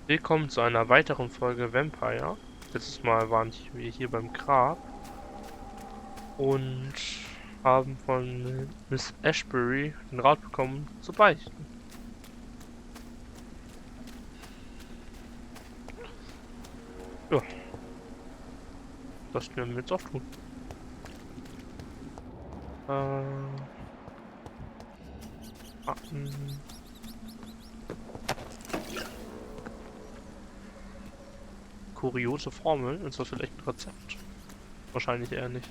Willkommen zu einer weiteren Folge Vampyr. Letztes Mal waren wir hier beim Grab und haben von Miss Ashbury den Rat bekommen, zu beichten. Ja, das werden wir jetzt auch tun. Warten. Kuriose Formel, ist das vielleicht ein Rezept? Wahrscheinlich eher nicht.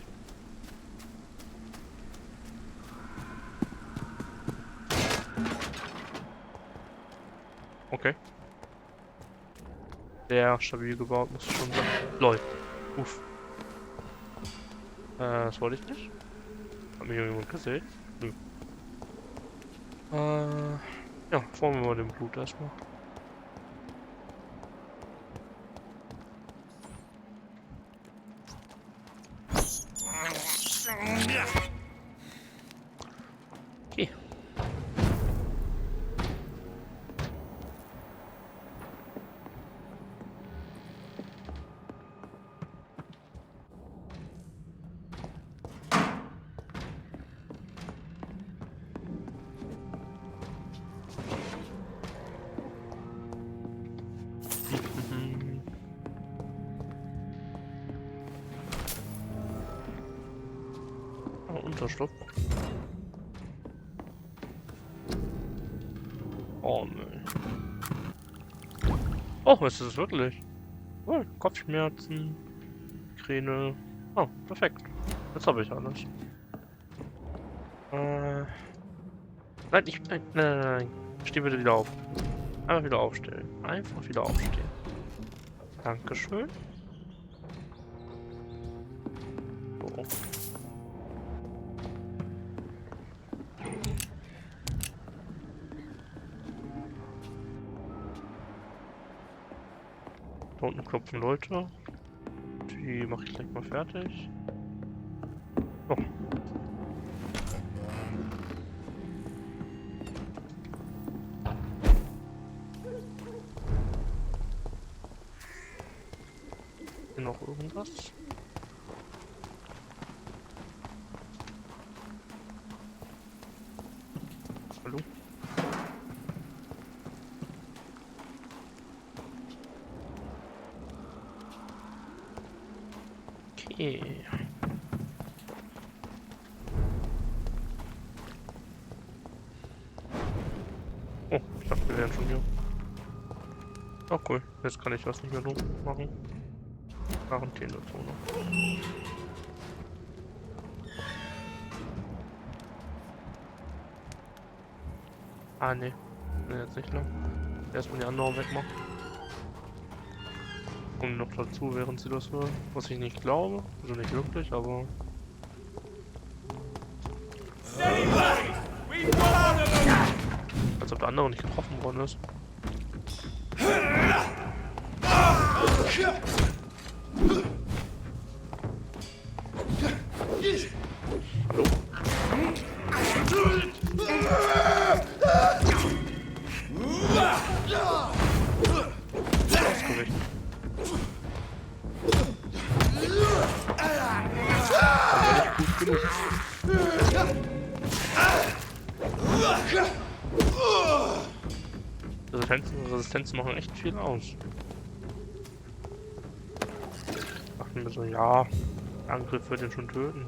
Okay. Sehr stabil gebaut, muss ich schon sagen. Lol. Uff. Das wollte ich nicht. Hat mich irgendjemand gesehen? Nö. Ja, formen wir mal den Blut erstmal. Okay. Unterschlupf. Oh nein. Oh, was ist es wirklich? Oh, Kopfschmerzen, Migräne. Oh, perfekt. Jetzt habe ich alles. Nein, nein. Steh bitte wieder auf. Einfach wieder aufstellen. Einfach wieder aufstehen. Dankeschön. Oh. Da unten klopfen Leute. Die mache ich gleich mal fertig. Oh. Hier noch irgendwas? Hallo? Okay. Oh, ich dachte, wir wären schon hier. Oh cool, jetzt kann ich das nicht mehr so machen. Quarantänezone. Ah ne, ne jetzt nicht lang. Erstmal die anderen wegmachen. Kommen noch dazu, während sie das hören. Was ich nicht glaube, also nicht wirklich, aber. Als ob der andere nicht getroffen worden ist. Hallo? Ausgewichen. Aber nicht gut genug. Resistenzen machen echt viel aus. Dachten wir so, ja, Angriff wird den schon töten.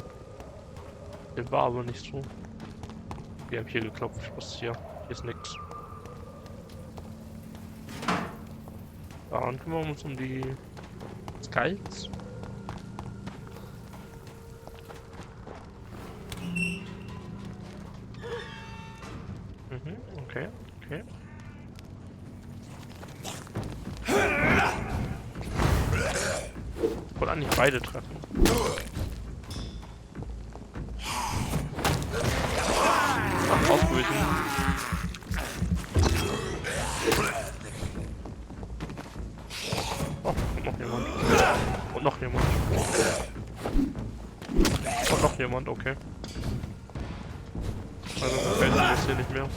Der war aber nicht so. Wir haben hier geklopft, ich wusste hier ist nix. Dann kümmern wir uns um die Skulls. Okay, okay. Ich wollte eigentlich beide treffen. Ach, ausgewichen. Oh, und noch jemand. Und noch jemand. Und noch jemand, okay. Also gefällt mir jetzt hier nicht mehr.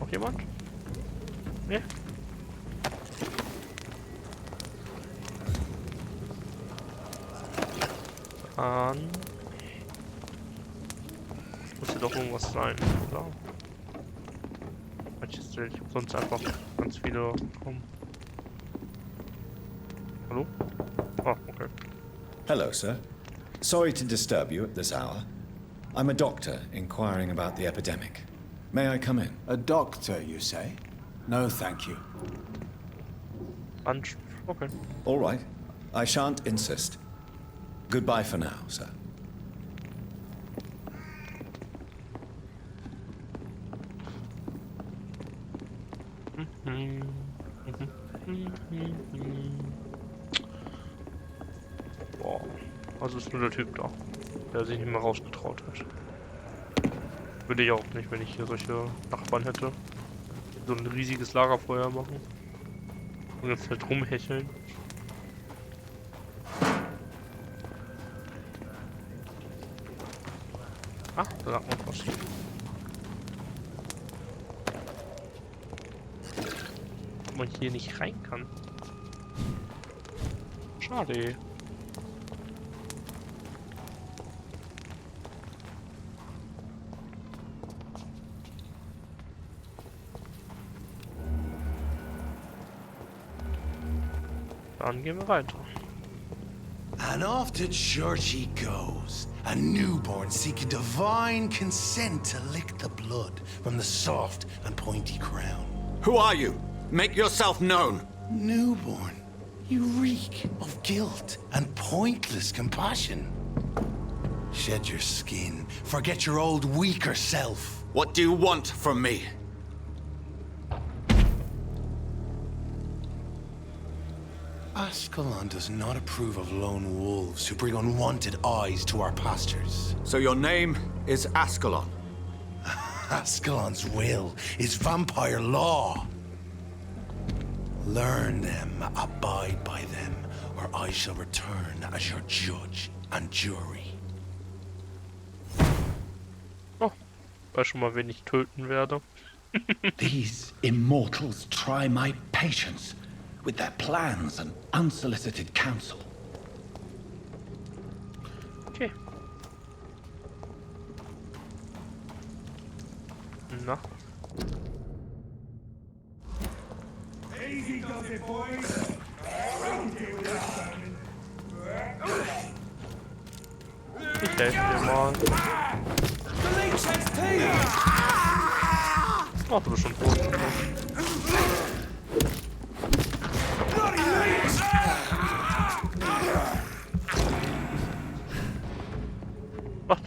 noch jemand? Ne? Dann muss hier doch irgendwas sein, oder? Manches Bild. Ich hab sonst einfach ganz viele kommen. Hallo? Ah, okay. Hello, sir. Sorry to disturb you at this hour. I'm a doctor inquiring about the epidemic. May I come in? A doctor, you say? No, thank you. Okay. All right. I shan't insist. Goodbye for now, sir. Boah. Also ist nur der Typ da, der sich nicht mehr rausgetraut hat. Würde ich auch nicht, wenn ich hier solche Nachbarn hätte. So ein riesiges Lagerfeuer machen. Und jetzt halt rumhecheln. Ah, da sagt man was. Ob man hier nicht rein kann. Schade. Dann gehen wir weiter. And off to church he goes, a newborn seeking divine consent to lick the blood from the soft and pointy crown. Who are you? Make yourself known. Newborn, you reek of guilt and pointless compassion. Shed your skin, forget your old weaker self. What do you want from me? Ascalon does not approve of lone wolves who bring unwanted eyes to our pastures. So your name is Ascalon. Ascalon's will is vampire law. Learn them, abide by them, or I shall return as your judge and jury. Oh, weiß schon mal, wen ich töten werde. These immortals try my patience with their plans and unsolicited counsel. Okay. Na. Easy does it, boys. Ich helfe dir mal. Ach, du bist schon tot. Ach,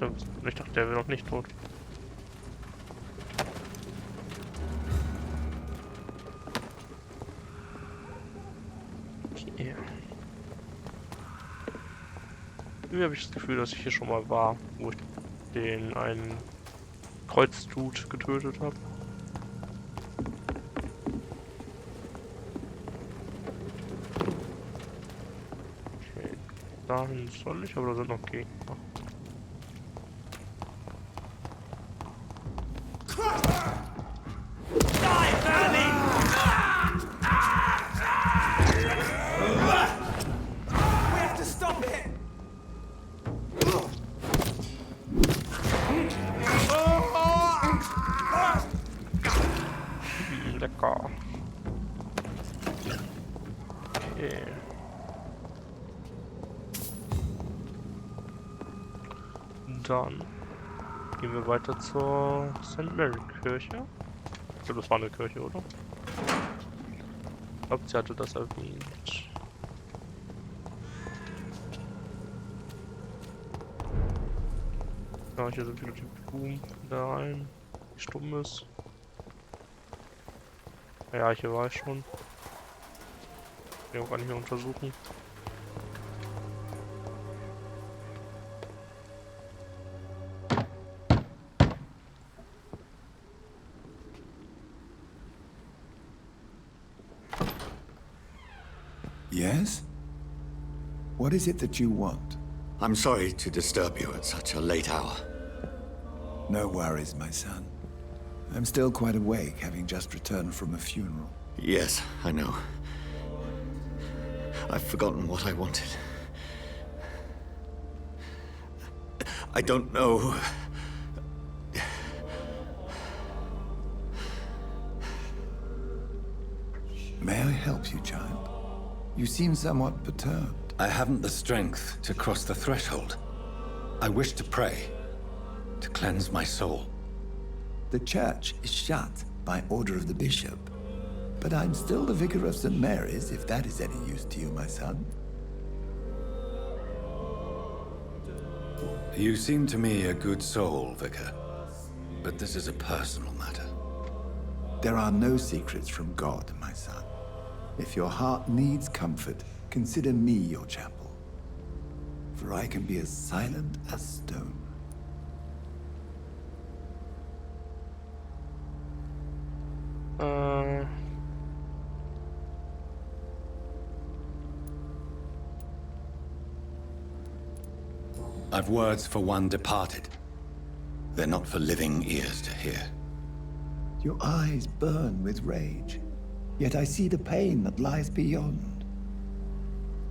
ich dachte, der wäre noch nicht tot. Okay. Irgendwie habe ich das Gefühl, dass ich hier schon mal war, wo ich den einen Kreuzdude getötet habe. Okay, dahin soll ich, aber da sind noch Gegner. Lecker. Okay. Dann gehen wir weiter zur St. Mary Kirche. Ich glaube, das war eine Kirche, oder? Ich glaube, sie hatte das erwähnt. Ja, hier sind wieder die Blumen da rein, die stumm ist. Ja, hier war ich schon. Ich will auch gar nicht mehr untersuchen. Yes? What is it that you want? I'm sorry to disturb you at such a late hour. No worries, my son. I'm still quite awake, having just returned from a funeral. Yes, I know. I've forgotten what I wanted. I don't know. May I help you, child? You seem somewhat perturbed. I haven't the strength to cross the threshold. I wish to pray, to cleanse my soul. The church is shut by order of the bishop. But I'm still the vicar of St. Mary's, if that is any use to you, my son. You seem to me a good soul, Vicar. But this is a personal matter. There are no secrets from God, my son. If your heart needs comfort, consider me your chapel. For I can be as silent as stone. I've words for one departed. They're not for living ears to hear. Your eyes burn with rage, yet I see the pain that lies beyond.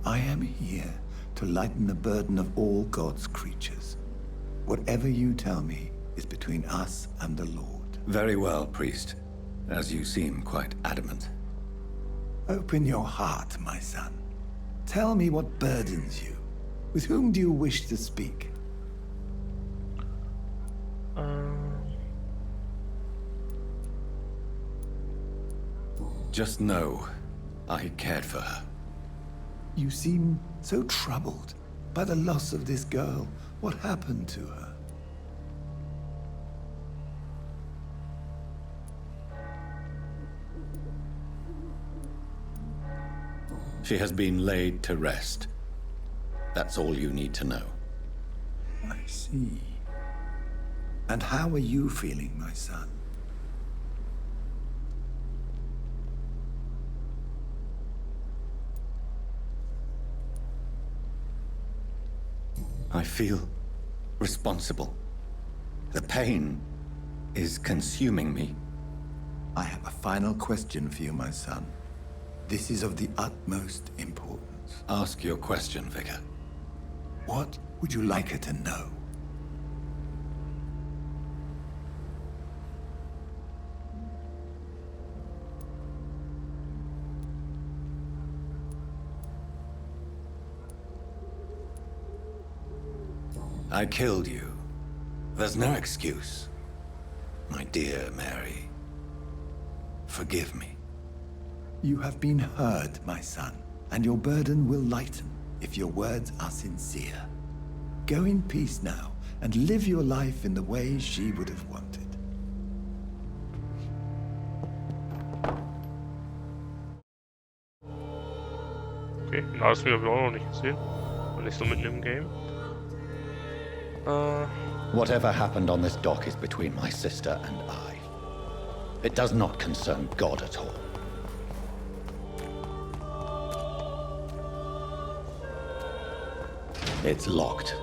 I am here to lighten the burden of all God's creatures. Whatever you tell me is between us and the Lord. Very well, priest. As you seem quite adamant. Open your heart, my son. Tell me what burdens you. With whom do you wish to speak? Just know, I cared for her. You seem so troubled by the loss of this girl. What happened to her? She has been laid to rest. That's all you need to know. I see. And how are you feeling, my son? I feel responsible. The pain is consuming me. I have a final question for you, my son. This is of the utmost importance. Ask your question, Vicar. What would you like her to know? I killed you. There's no excuse. My dear Mary, forgive me. You have been heard, my son, and your burden will lighten if your words are sincere. Go in peace now, and live your life in the way she would have wanted. Okay, das habe ich auch noch nicht gesehen. War nicht so mitten im Game. Whatever happened on this dock is between my sister and I. It does not concern God at all. It's locked.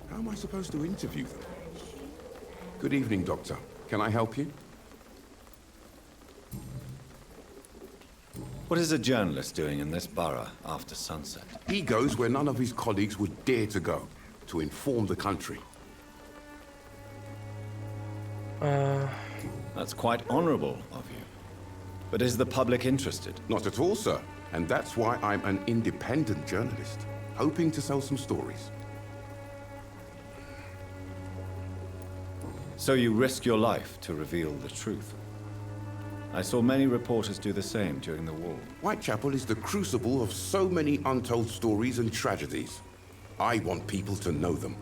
How am I supposed to interview them? Good evening, Doctor. Can I help you? What is a journalist doing in this borough after sunset? He goes where none of his colleagues would dare to go, to inform the country. That's quite honorable of you. But is the public interested? Not at all, sir. And that's why I'm an independent journalist, hoping to sell some stories. So you risk your life to reveal the truth. I saw many reporters do the same during the war. Whitechapel is the crucible of so many untold stories and tragedies. I want people to know them.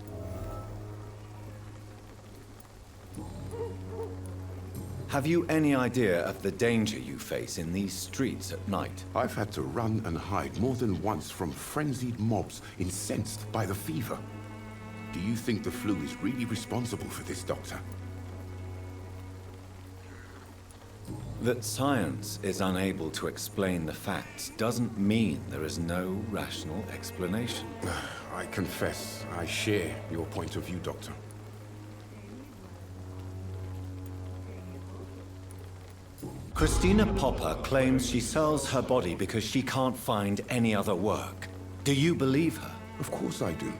Have you any idea of the danger you face in these streets at night? I've had to run and hide more than once from frenzied mobs incensed by the fever. Do you think the flu is really responsible for this, Doctor? That science is unable to explain the facts doesn't mean there is no rational explanation. I confess, I share your point of view, Doctor. Christina Popper claims she sells her body because she can't find any other work. Do you believe her? Of course I do.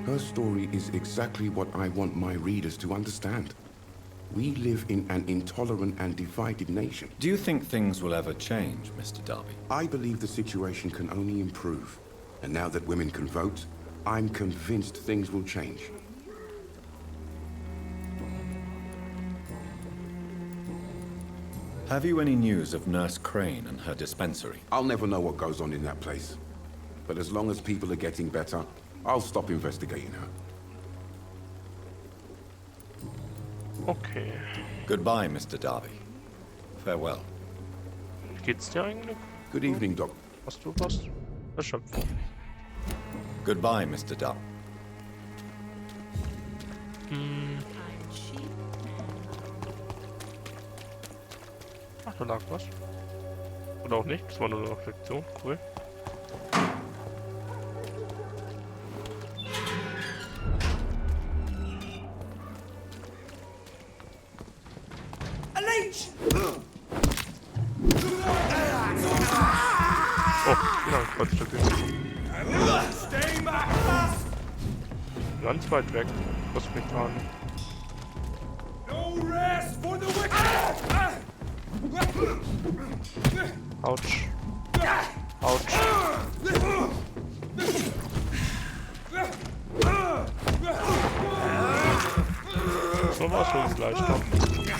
Her story is exactly what I want my readers to understand. We live in an intolerant and divided nation. Do you think things will ever change, Mr. Darby? I believe the situation can only improve. And now that women can vote, I'm convinced things will change. Have you any news of Nurse Crane and her dispensary? I'll never know what goes on in that place. But as long as people are getting better, I'll stop investigating her. Okay. Goodbye, Mr. Darby. Farewell. Wie geht's dir eigentlich? Good evening, Doc. Hast du was? Erschöpfung. Goodbye, Mr. Darby. Ach, da lag was. Oder auch nicht. Das war nur eine Reflexion. Cool. Oh, ja, Kreuzstücke. Ganz weit weg. Was mich an. Autsch. Autsch. So war es wohl gleich noch. Ja.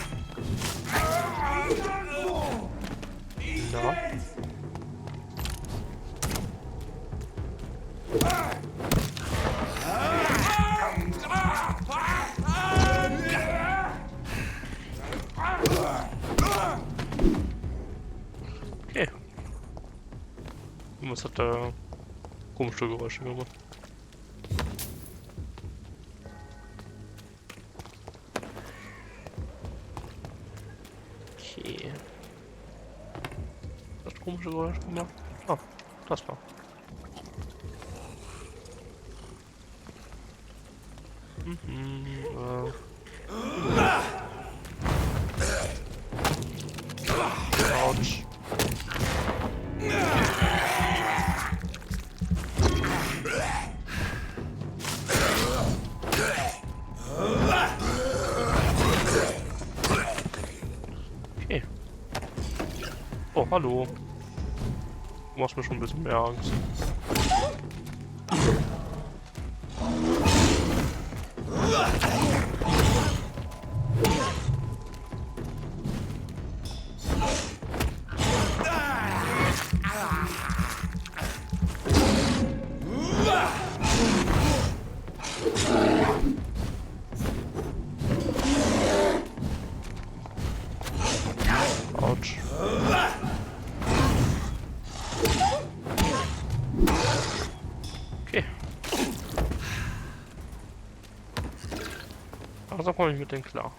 Okay. Was hat da komische Geräusche gemacht? Okay. Das hat komische Geräusche gemacht? Ah, das war. Autsch. Okay. Oh, hallo. Du machst mir schon ein bisschen mehr Angst. Autsch. Okay. Also komme ich mit denen klar.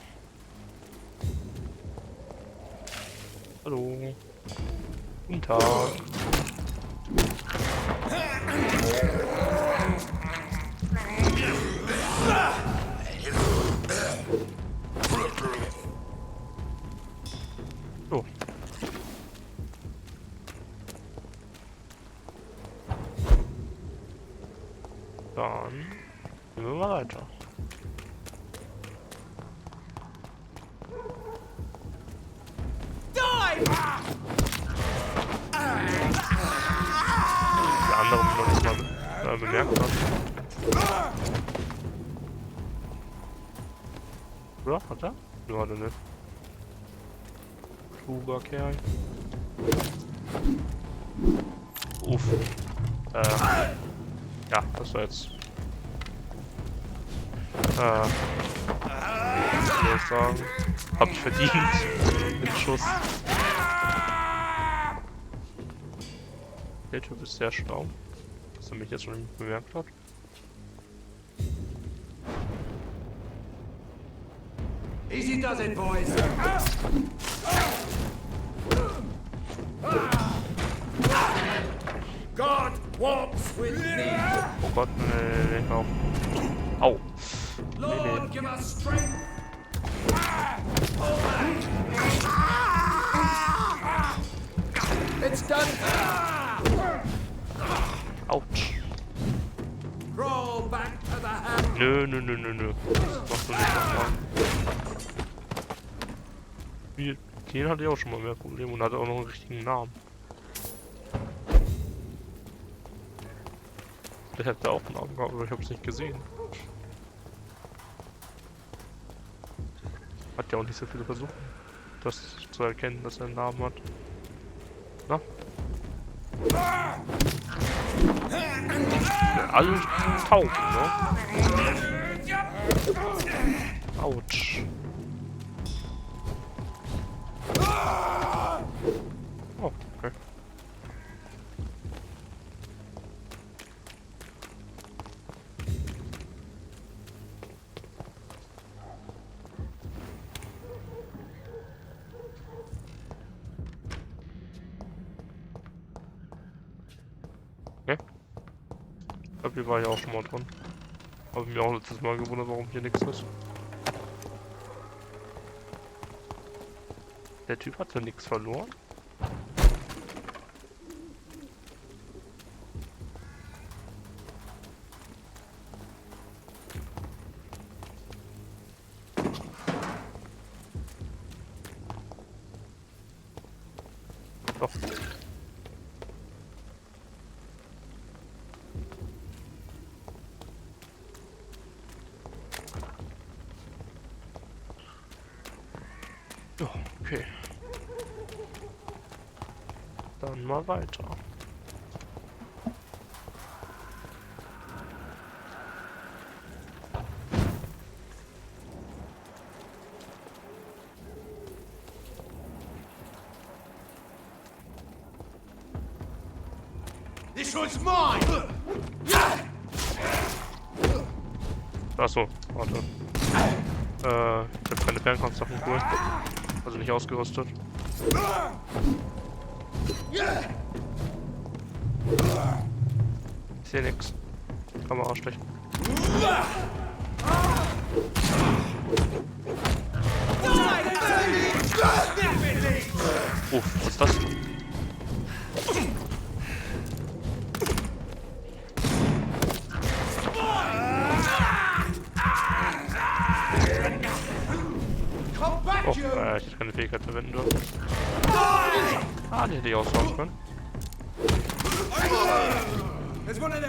Hallo. Guten Tag. So. Dann gehen wir mal weiter. Der andere noch nicht mal bemerkt hat. Oder? Hat er? Ja, hat er nicht. Kluger Kerl. Uff. Ja, das war jetzt. Was soll ich sagen? Hab ich verdient. Den Schuss. Der Typ ist sehr schlau. Dass er mich jetzt schon bemerkt hat. Easy does it, boys. walks with thee. Oh Gott, nee, hör auf. Au. Lord, give us strength. It's done. Autsch. Crawl back to the hand. Nö. Das machst du nicht nochmal. Den hatte ich auch schon mal mehr Probleme und hatte auch noch einen richtigen Namen. Der hätte auch einen Namen gehabt, aber ich hab's nicht gesehen. Hat ja auch nicht so viele Versuche, das zu erkennen, dass er einen Namen hat. Na? Ja, alle tauben, ne? Autsch. Oh, okay. Okay. Ich glaube, hier war ich auch schon mal dran. Habe mir auch letztes Mal gewundert, warum hier nichts ist. Der Typ hat ja nichts verloren. Doch. Ja, okay. Dann mal weiter. This one's mine! Achso, warte. Ich habe keine Fernkampfsachen cool. Also nicht ausgerüstet. Ich sehe nix. Kamera schlecht. Uff, was ist das? Oh, ich hätte keine Fähigkeit verwenden dürfen. Ah, die hätte ich aushauen können.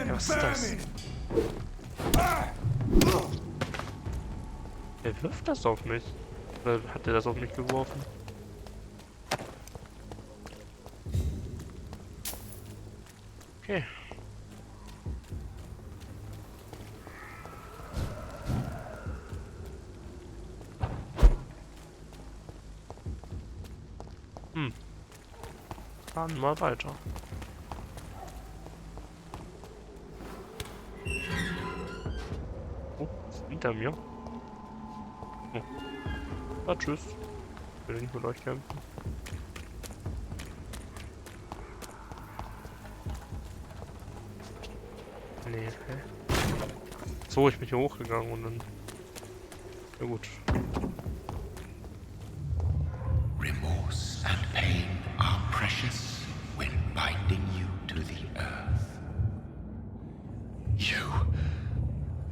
Ja, was ist das? Wer wirft das auf mich? Oder hat der das auf mich geworfen? Okay. Dann mal weiter. Oh, ist hinter mir. Oh. Ah, tschüss. Ich will nicht mit euch kämpfen. Nee, okay. So, ich bin hier hochgegangen und dann... Ja gut. Remorse and pain are precious when binding you to the earth. You.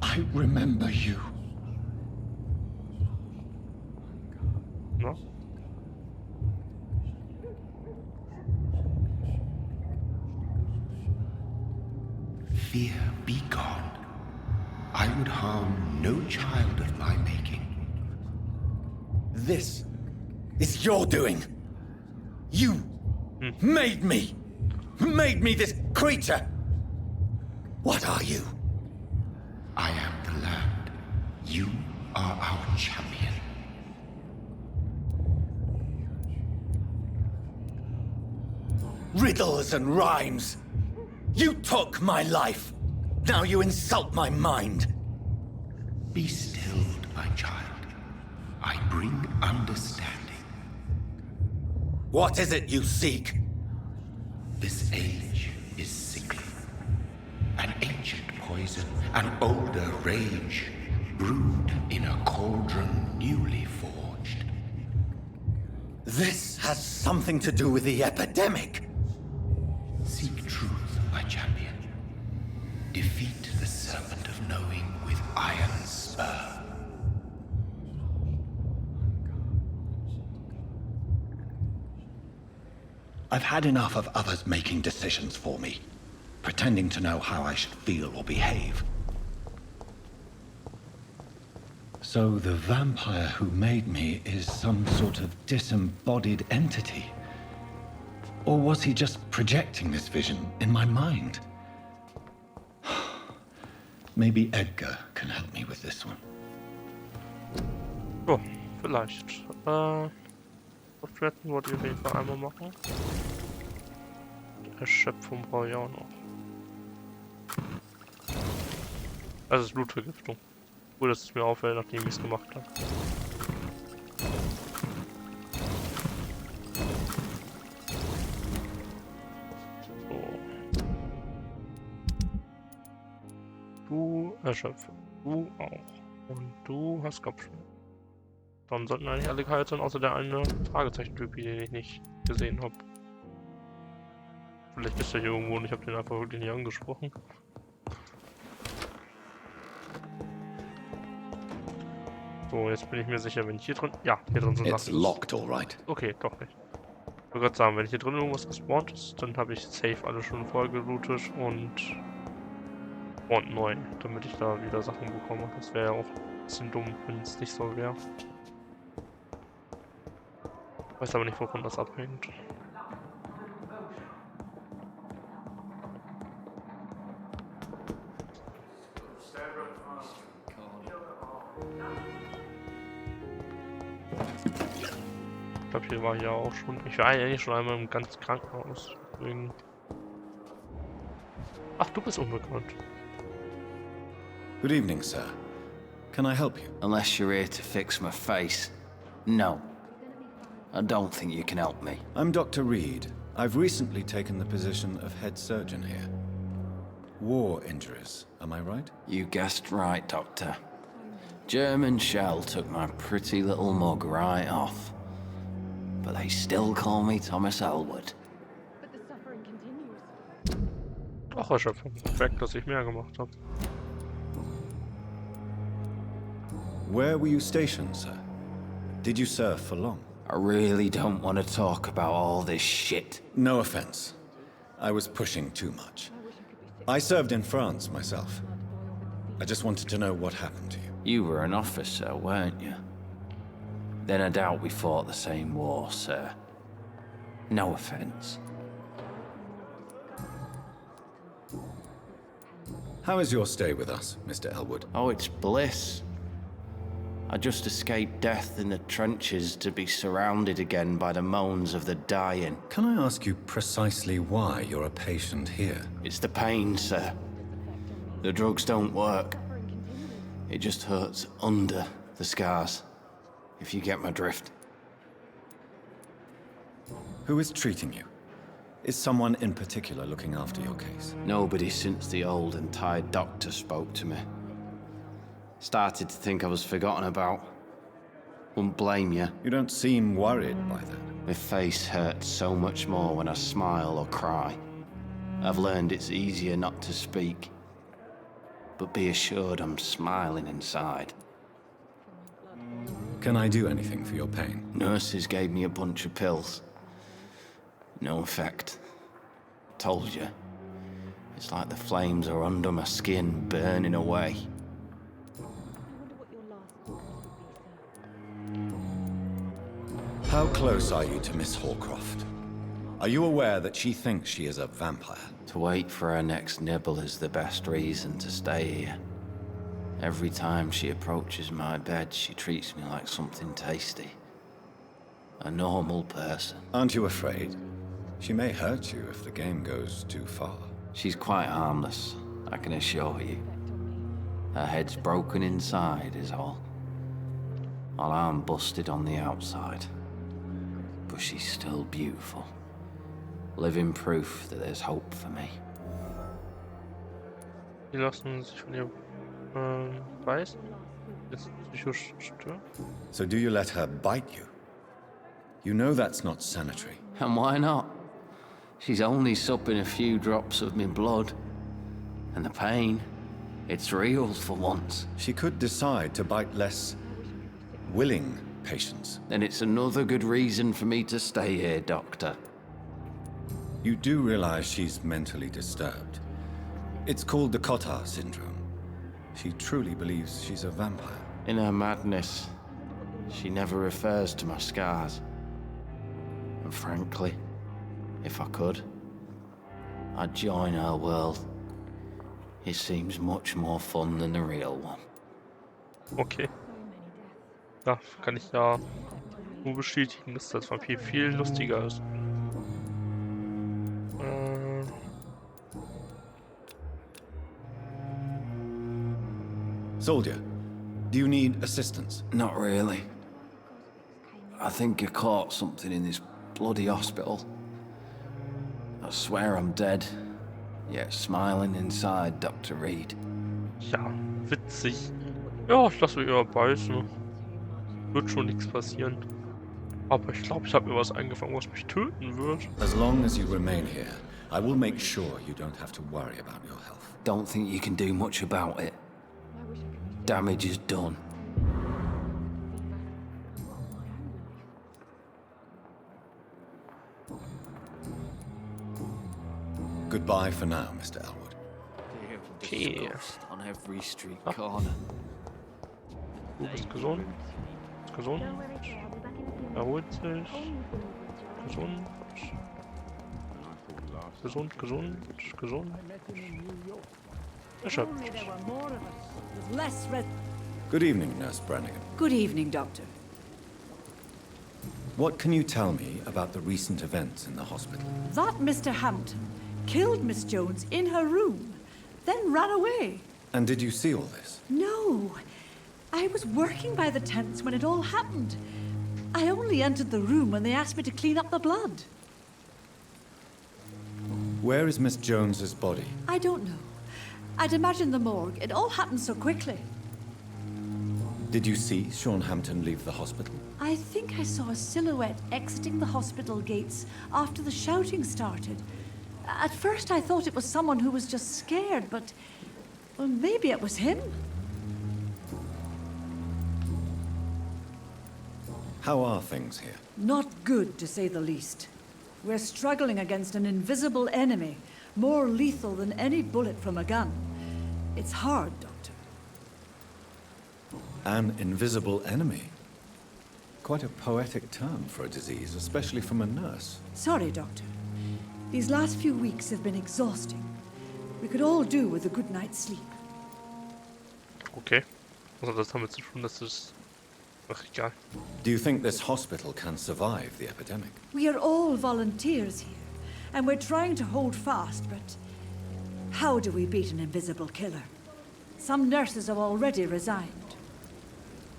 I remember you. Na? Fear be gone. I would harm no child of my making. This is your doing. You made me. Made me this creature. What are you? I am the land. You are our champion. Riddles and rhymes. You took my life. Now you insult my mind. Be stilled, my child. I bring understanding. What is it you seek? This age is sickly. poison and older rage, brewed in a cauldron newly forged. This has something to do with the epidemic. Seek truth, my champion. Defeat the serpent of knowing with iron spur. I've had enough of others making decisions for me, pretending to know how I should feel or behave. So the vampire who made me is some sort of disembodied entity? Or was he just projecting this vision in my mind? Maybe Edgar can help me with this one. Oh, vielleicht. Das Treffen wollte ich auf jeden Fall einmal machen. Die Erschöpfung brauche ich auch noch. Also es ist Blutvergiftung. Gut, dass es mir auffällt, nachdem ich es gemacht habe. So. Du Erschöpfung. Du auch. Und du hast Kopfschmerzen. Dann sollten eigentlich alle geheilt sein, außer der eine Fragezeichen-Typ, den ich nicht gesehen habe. Vielleicht ist er hier irgendwo und ich habe den einfach wirklich nicht angesprochen. So, jetzt bin ich mir sicher, wenn ich hier drin... Ja, hier drin sind It's locked, all right. Okay, doch nicht. Ich wollte gerade sagen, wenn hier drin irgendwas gespawnt ist, dann habe ich safe alle schon voll gelootet und neu, damit ich da wieder Sachen bekomme. Das wäre ja auch ein bisschen dumm, wenn es nicht so wäre. Weiß aber nicht, wovon das abhängt. Ich glaube, hier war ja auch schon. Ich war eigentlich schon einmal im ganzen Krankenhaus. Deswegen. Ach, du bist unbekannt. Good evening, sir. Can I help you? Unless you're here to fix my face. No. I don't think you can help me. I'm Dr. Reed. I've recently taken the position of head surgeon here. War injuries, am I right? You guessed right, Doctor. German shell took my pretty little mug right off. But they still call me Thomas Elwood. But the suffering continues. Ach, Erschöpfung. Perfekt, dass ich mehr gemacht habe. Where were you stationed, sir? Did you serve for long? I really don't want to talk about all this shit. No offense. I was pushing too much. I served in France myself. I just wanted to know what happened to you. You were an officer, weren't you? Then I doubt we fought the same war, sir. No offense. How is your stay with us, Mr. Elwood? Oh, it's bliss. I just escaped death in the trenches to be surrounded again by the moans of the dying. Can I ask you precisely why you're a patient here? It's the pain, sir. The drugs don't work. It just hurts under the scars, if you get my drift. Who is treating you? Is someone in particular looking after your case? Nobody since the old and tired doctor spoke to me. Started to think I was forgotten about. Wouldn't blame you. You don't seem worried by that. My face hurts so much more when I smile or cry. I've learned it's easier not to speak. But be assured I'm smiling inside. Can I do anything for your pain? Nurses gave me a bunch of pills. No effect. Told you. It's like the flames are under my skin, burning away. How close are you to Miss Hallcroft? Are you aware that she thinks she is a vampire? To wait for her next nibble is the best reason to stay here. Every time she approaches my bed, she treats me like something tasty. A normal person. Aren't you afraid? She may hurt you if the game goes too far. She's quite harmless, I can assure you. Her head's broken inside is all. While I'm busted on the outside. But she's still beautiful. Living proof that there's hope for me. Die lassen sich von ihr beißen. Ist psychisch stört. So do you let her bite you? You know that's not sanitary. And why not? She's only supping a few drops of me blood. And the pain, it's real for once. She could decide to bite less willing patients. Then it's another good reason for me to stay here, Doctor. You do realize she's mentally disturbed. It's called the Cotard syndrome. She truly believes she's a vampire. In her madness, she never refers to my scars. And frankly, if I could, I'd join her world. It seems much more fun than the real one. Okay. Ja, kann ich ja nur bestätigen, dass das Vampir viel lustiger ist. Soldier, do you need assistance? Not really. I think I caught something in this bloody hospital. I swear I'm dead, yet smiling inside, Dr. Reed. Ja, witzig. Ja, ich lasse mich immer beißen. Wird schon nichts passieren. Aber ich glaube, ich habe mir was eingefangen, was mich töten wird. As long as you remain here, I will make sure you don't have to worry about your health. Don't think you can do much about it. Damage is done. Goodbye for now, Mr. Elwood. Okay. On every street corner. Du bist gesund. Bist gesund. Erholt sich. Gesund. Gesund, gesund, gesund. Erschöpft. Good evening, Nurse Brannigan. Good evening, Doctor. What can you tell me about the recent events in the hospital? That Mr. Hampton killed Miss Jones in her room, then ran away. And did you see all this? No. I was working by the tents when it all happened. I only entered the room when they asked me to clean up the blood. Where is Miss Jones's body? I don't know. I'd imagine the morgue. It all happened so quickly. Did you see Sean Hampton leave the hospital? I think I saw a silhouette exiting the hospital gates after the shouting started. At first I thought it was someone who was just scared, but... well, maybe it was him. How are things here? Not good, to say the least. We're struggling against an invisible enemy, more lethal than any bullet from a gun. It's hard, Doctor. An invisible enemy? Quite a poetic term for a disease, especially from a nurse. Sorry, Doctor. These last few weeks have been exhausting. We could all do with a good night's sleep. Okay. Was hat das damit zu tun, dass es... Ach, egal. Do you think this hospital can survive the epidemic? We are all volunteers here, and we're trying to hold fast, but... how do we beat an invisible killer? Some nurses have already resigned.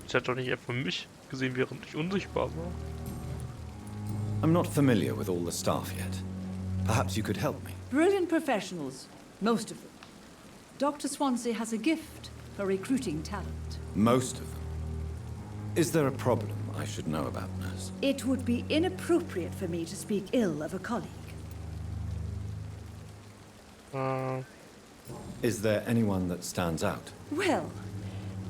Ich hätte doch nicht etwa mich gesehen, während ich unsichtbar war. I'm not familiar with all the staff yet. Perhaps you could help me. Brilliant professionals, most of them. Dr. Swansea has a gift for recruiting talent. Most of them. Is there a problem I should know about, nurse? It would be inappropriate for me to speak ill of a colleague. Is there anyone that stands out? Well,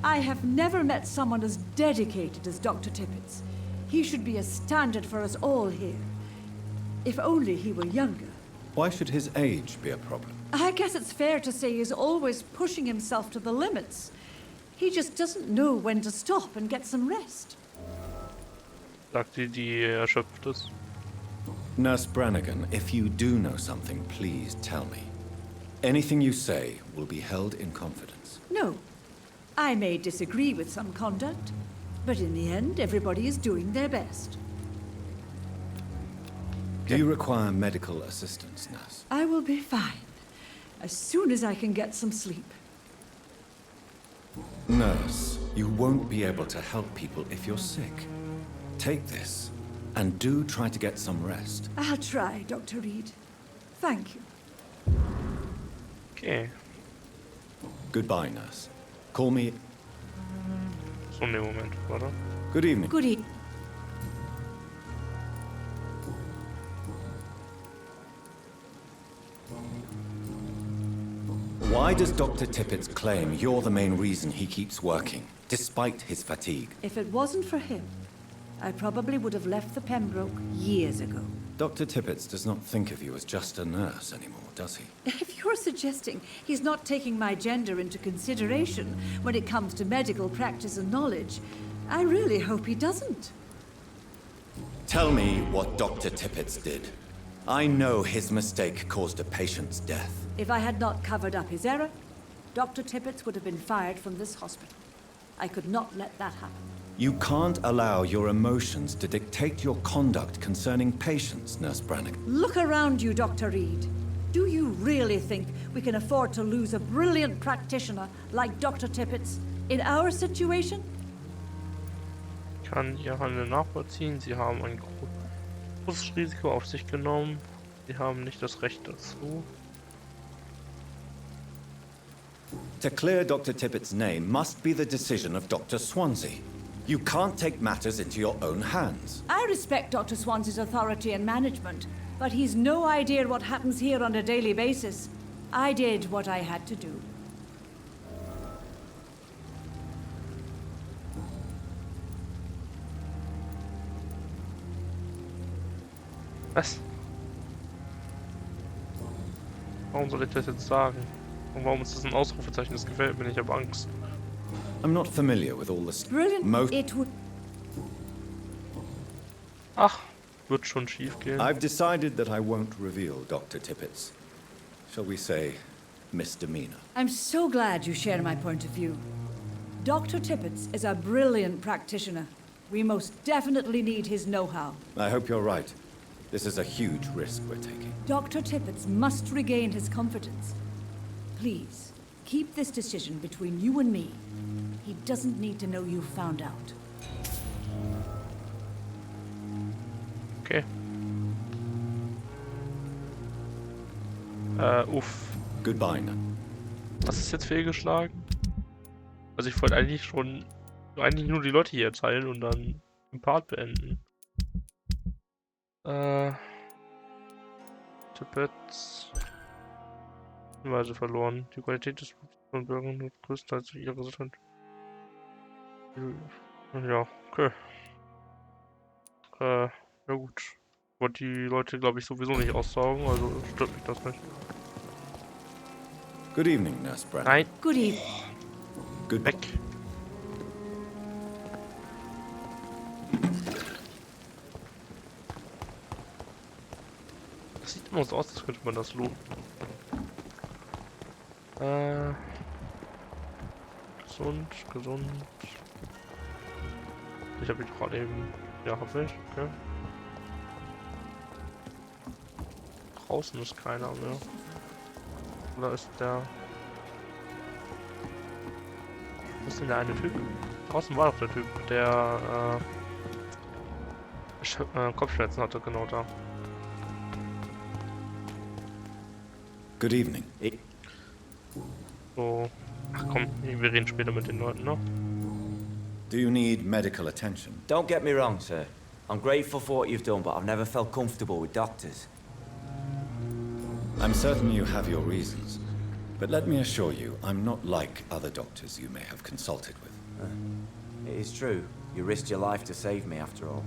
I have never met someone as dedicated as Dr. Tippett's. He should be a standard for us all here. If only he were younger. Why should his age be a problem? I guess it's fair to say he's always pushing himself to the limits. He just doesn't know when to stop and get some rest. Sagt die erschöpft ist. Nurse Brannigan, if you do know something, please tell me. Anything you say will be held in confidence. No. I may disagree with some conduct, but in the end, everybody is doing their best. Do you require medical assistance, nurse? I will be fine, as soon as I can get some sleep. Nurse, you won't be able to help people if you're sick. Take this, and do try to get some rest. I'll try, Dr. Reed. Thank you. Okay. Goodbye, nurse. Call me... So, ne, Moment, warte. Good evening. Good evening. Why does Dr. Tippett's claim you're the main reason he keeps working, despite his fatigue? If it wasn't for him, I probably would have left the Pembroke years ago. Dr. Tippett does not think of you as just a nurse anymore, does he? If you're suggesting he's not taking my gender into consideration when it comes to medical practice and knowledge, I really hope he doesn't. Tell me what Dr. Tippett did. I know his mistake caused a patient's death. If I had not covered up his error, Dr. Tippett would have been fired from this hospital. I could not let that happen. You can't allow your emotions to dictate your conduct concerning patients, Nurse Brannigan. Look around you, Dr. Reed. Do you really think we can afford to lose a brilliant practitioner like Dr. Tippett in our situation? Kann Ihr Handeln nachvollziehen. Sie haben ein großes Risiko auf sich genommen. Sie haben nicht das Recht dazu. To clear Dr. Tippett's name must be the decision of Dr. Swansea. You can't take matters into your own hands. I respect Dr. Swansea's authority and management, but he's no idea what happens here on a daily basis. I did what I had to do. Was? Warum soll ich das jetzt sagen? Und warum ist das ein Ausrufezeichen? Das gefällt mir nicht, ich habe Angst. I'm not familiar with all this. Brilliant. It would. Ach, wird schon schief gehen. I've decided that I won't reveal Dr. Tippett's, shall we say, misdemeanor. I'm so glad you share my point of view. Dr. Tippett is a brilliant practitioner. We most definitely need his know-how. I hope you're right. This is a huge risk we're taking. Dr. Tippett must regain his confidence. Please, keep this decision between you and me. He doesn't need to know you found out. Okay. Uff. Goodbye. Was ist jetzt fehlgeschlagen? Also ich wollte eigentlich nur die Leute hier erzählen und dann den Part beenden. Tippett. Hinweise verloren. Die Qualität des Blutes von Bürgern wird größtenteils durch ihre Gesundheit. Ja, okay. Ja gut. Ich wollte die Leute, glaube ich, sowieso nicht aussaugen, also stört mich das nicht. Good evening, Nurse Brand. Nein. Good evening. Good Weg. Das sieht immer so aus, als könnte man das looten. Gesund. Ich habe ihn gerade eben. Ja, habe ich. Okay. Draußen ist keiner mehr. Oder ist der. Was ist denn der eine Typ? Draußen war doch der Typ, der Kopfschmerzen hatte, genau da. Good evening. So. Ach komm, wir reden später mit den Leuten, ne? Do you need medical attention? Don't get me wrong, sir. I'm grateful for what you've done, but I've never felt comfortable with doctors. I'm certain you have your reasons, but let me assure you, I'm not like other doctors you may have consulted with. It is true. You risked your life to save me, after all.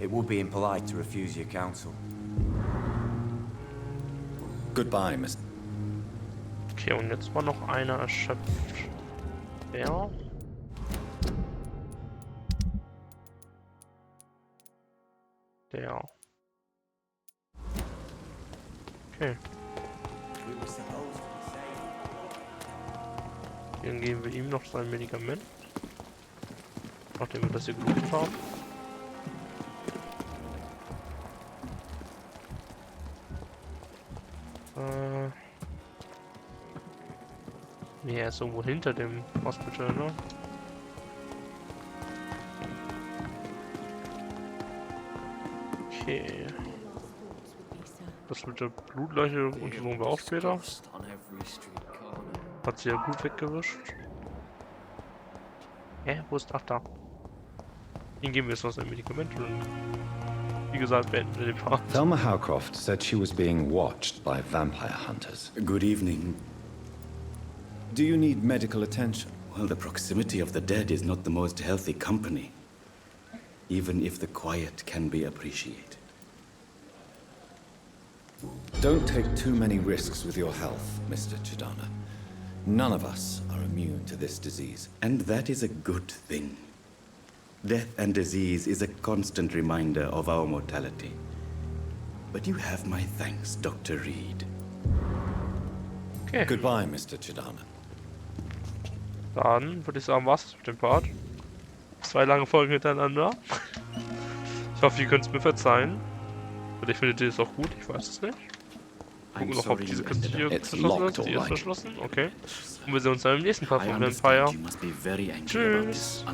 It would be impolite to refuse your counsel. Goodbye, Mr. Okay, und jetzt war noch einer erschöpft. Ja. Der. Okay. Dann geben wir ihm noch sein Medikament. Nachdem wir das hier gelootet haben. Nee, er ist irgendwo hinter dem Hospital, ne? Okay. Das mit der Blutleiche untersuchen wir auch später. Hat sie ja gut weggewischt. Hä? Wo ist... Ach, da. Ihnen geben wir jetzt noch ein Medikament und... Wie gesagt, beenden wir den Part. Thelma Howcroft said she was being watched by vampire hunters. Good evening. Do you need medical attention? Well, the proximity of the dead is not the most healthy company, even if the quiet can be appreciated. Don't take too many risks with your health, Mr. Chidana. None of us are immune to this disease. And that is a good thing. Death and disease is a constant reminder of our mortality. But you have my thanks, Dr. Reed. Okay. Goodbye, Mr. Chidana. Dann würde ich sagen, was mit dem Part. 2 lange Folgen hintereinander. Ich hoffe, ihr könnt es mir verzeihen. Vielleicht findet ihr es auch gut, ich weiß es nicht. Gucken noch, ob diese Kiste hier verschlossen ist. Die ist verschlossen, okay. Und wir sehen uns dann im nächsten Part von Vampyr. Tschüss.